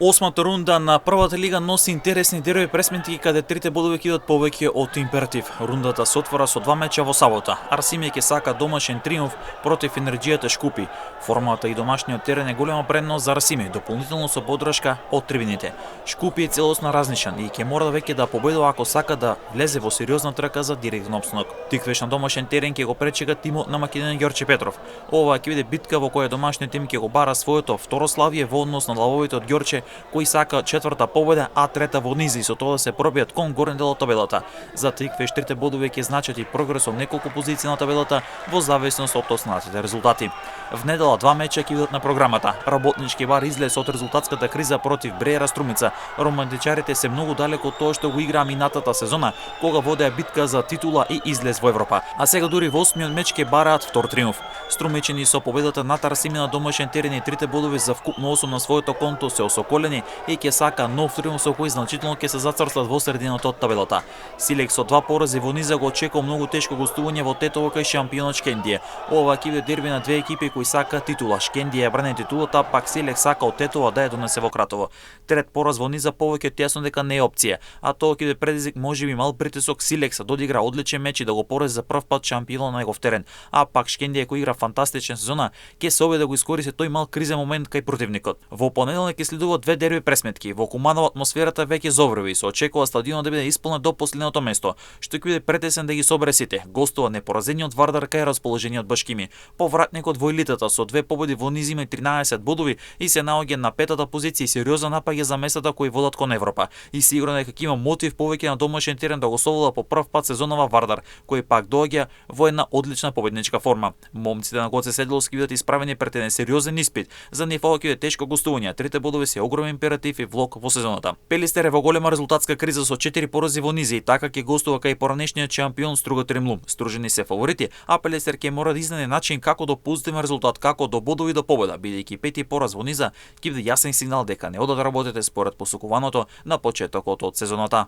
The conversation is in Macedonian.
Осмата рунда на првата лига носи интересни дерби пресметки каде трите бодови ќе идат повеќе од императив. Рундата се отвора со два меча во сабота. Арсимија ќе сака домашен триумф против Енерџијата Шкупи. Формата и домашниот терен е голема предност за Арсимија, дополнително со подршка од трибините. Шкупи е целосно разнишан и ќе мора веќе да победува ако сака да влезе во сериозна трка за директен опстанок. Тиквеш на домашен терен ќе го пречека тимот на македонец Ѓорче Петров. Ова ќе биде битка во која домашниот тим ќе го бара своето второ славие во однос на лавовите од Ѓорче, кои сака четврта победа, а трета во низ и со тоа да се пробијат кон горен дел од табелата. За Тиквеш трите бодови ќе значат и прогрес од неколку позиции на табелата во зависност од останатите резултати. В недела два меча ќе бидат на програмата. Работнички бар излез од резултатската криза против Бреера Струмица. Романтичарите се многу далеко од тоа што го играа минатата сезона, кога водеа битка за титула и излез во Европа. А сега дури во осмиот меч ќе бараат втор триумф. Струмичани со победата над Арсимија на домашен терен и трите бодови за вкупно 8 на своето конто се осоколени и ќе сака нов триумф со кој значително ќе се зацрстат во средината од табелата. Силек со два порази во низа го очекува многу тешко гостување во Тетово кај шампионот Шкендија. Ова ќе биде дерби на две екипи кои сака титула. Шкендија ја брани титулата, пак Силек сака од Тетово да ја донесе во Кратово. Трет пораз во низа повеќе од јасно дека не е опција, а тоа ќе биде предизвик можеби мал притисок Силекса да одигра одличен меч и да го порази за прв пат шампионот на негов терен. А пак Шкендија кој игра фантастична сезона ќе се обиде да го искористи тој мал кризен момент кај противникот. Во понеделник ќе следуваат две дерби пресметки. Во Куманово атмосферата веќе зоврви и се очекува стадионот да биде исполнет до последното место, што ќе биде претесен да ги собере сите. Гостува непоразениот Вардар кај расположениот Башкими. Повратникот во елитата со две победи во низ има 13 бодови и се наоѓа на петата позиција и сериозно напаѓа за местата кои водат кон Европа. И сигурно дека има мотив повеќе на домашен терен да го совлада по прв пат сезонова Вардар, кој пак доаѓа во една одлична победничка форма. Момците на Гоце Седловски бидат исправени пред еден сериозен испит. За нив ова ќе биде тешко гостување. Трите бодови се огромен императив и влог во сезоната. Пелистер е во голема резултатска криза со 4 порази во низ и така ќе гостува кај поранешниот шампион Струга Тремлум. Стружени се фаворити, а Пелистер ќе мора да изнајде начин како до позитивен резултат, како до бодови до победа, бидејќи пети пораз во низа ќе биде јасен сигнал дека не одат работите според посокуваното на почетокот од сезоната.